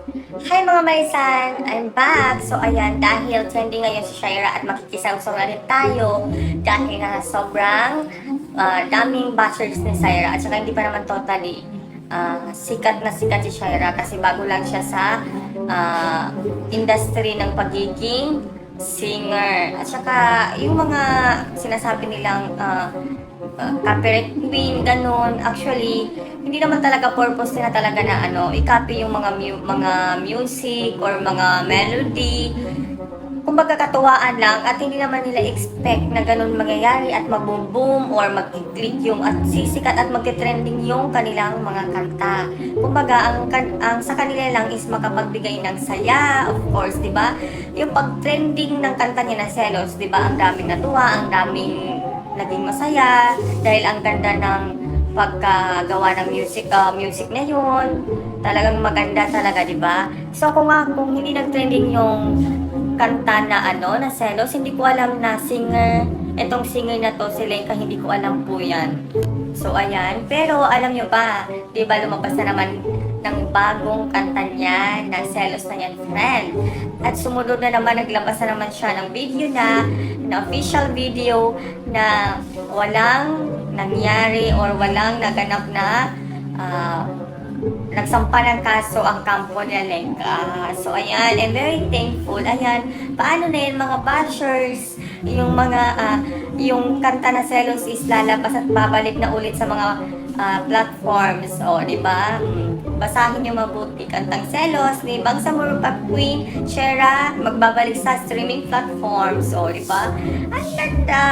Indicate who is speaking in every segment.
Speaker 1: Hi mga Marisan! I'm back! So ayan, dahil trending ngayon si Shaira at makikisawsaw na rin tayo dahil nga sobrang daming bashers ni Shaira at saka hindi pa naman totally sikat na sikat si Shaira kasi bago lang siya sa industry ng pagiging singer. At saka yung mga sinasabi nilang copyright queen, ganun. Actually, hindi naman talaga purpose nila talaga na i-copy yung mga music or mga melody. Kumbaga katuwaan lang at hindi naman nila expect na ganun mangyayari at mag-boom or mag-click yung at sisikat at mag-trending yung kanilang mga kanta. Kumbaga ang sa kanila lang is makapagbigay ng saya, of course, 'di ba? Yung pag-trending ng kanta niya na Selos, 'di ba? Ang daming natuwa, ang daming naging masaya dahil ang ganda ng pagkagawa ng music na yun. Talagang maganda talaga, 'di ba? So kung hindi nag-trending yung kanta na na Selos, hindi ko alam na etong singer na to, si Lenka, hindi ko alam po yan. So ayan, pero alam nyo ba, di ba lumabas na naman ng bagong kanta niya na Selos na yan, friend. At sumunod na naman, naglabas na naman siya ng video na official video na walang nangyari or walang naganap na nagsampa ng kaso ang kampo ni Lenka. So, ayan, I'm very thankful. Ayan, paano na yun mga bashers, yung kanta na Selos is lalabas at babalik na ulit sa mga platforms. O, di ba? Basahin niyo mabuti. Kantang Selos ni Bangsamoro Pop Queen, Shera, magbabalik sa streaming platforms. O, di ba? Ang ganda!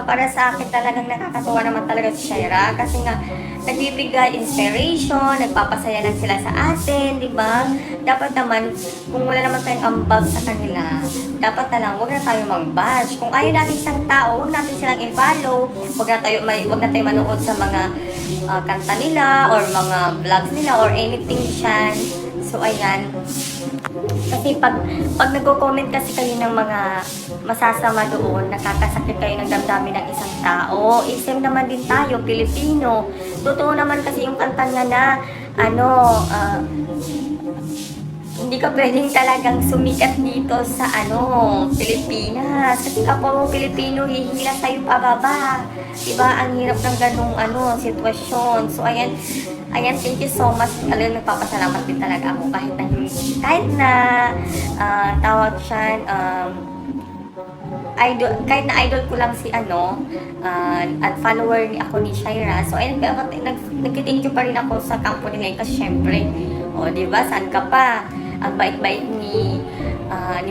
Speaker 1: Para sa akin talagang nakakatuwa naman talaga si Shera kasi nga nagbibigay inspiration, nagpapasaya lang sila sa atin, di ba? Dapat naman, kung wala naman tayong ambag sa kanila, dapat na lang, huwag na tayo mag-bash. Kung ayaw natin isang tao, huwag natin silang i-follow, huwag na tayo manood sa mga kanta nila, or mga vlogs nila, or anything dyan. So, ayan. Kasi pag nagko-comment kasi kayo ng mga masasama doon, nakakasakit kayo ng damdamin ng isang tao. Isip naman din tayo, Pilipino. Totoo naman kasi yung kanta niya na, hindi ka pwedeng talagang sumikat dito sa Pilipinas. Kasi kapwa mo Pilipino, hihila sa'yo pababa. Diba? Ang hirap ng ganung sitwasyon. So, ayan, thank you so much. Talagang nagpapasalamat din talaga ako kahit na tawag siya, kahit na idol ko lang si at follower ako ni Shaira. So, ayun, nag-thank you pa rin ako sa kampo nila kasi syempre, di ba, saan ka pa? Ang bait-bait ni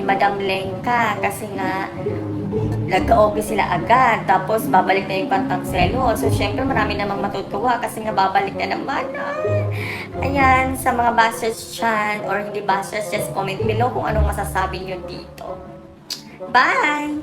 Speaker 1: Madam Lenka kasi nga nagka-okay sila agad. Tapos, babalik na yung kantang Selos. So, syempre, marami namang matutuwa kasi nga babalik na naman. Ayan, sa mga bashers dyan or hindi bashers, just comment below kung anong masasabi nyo dito. Bye!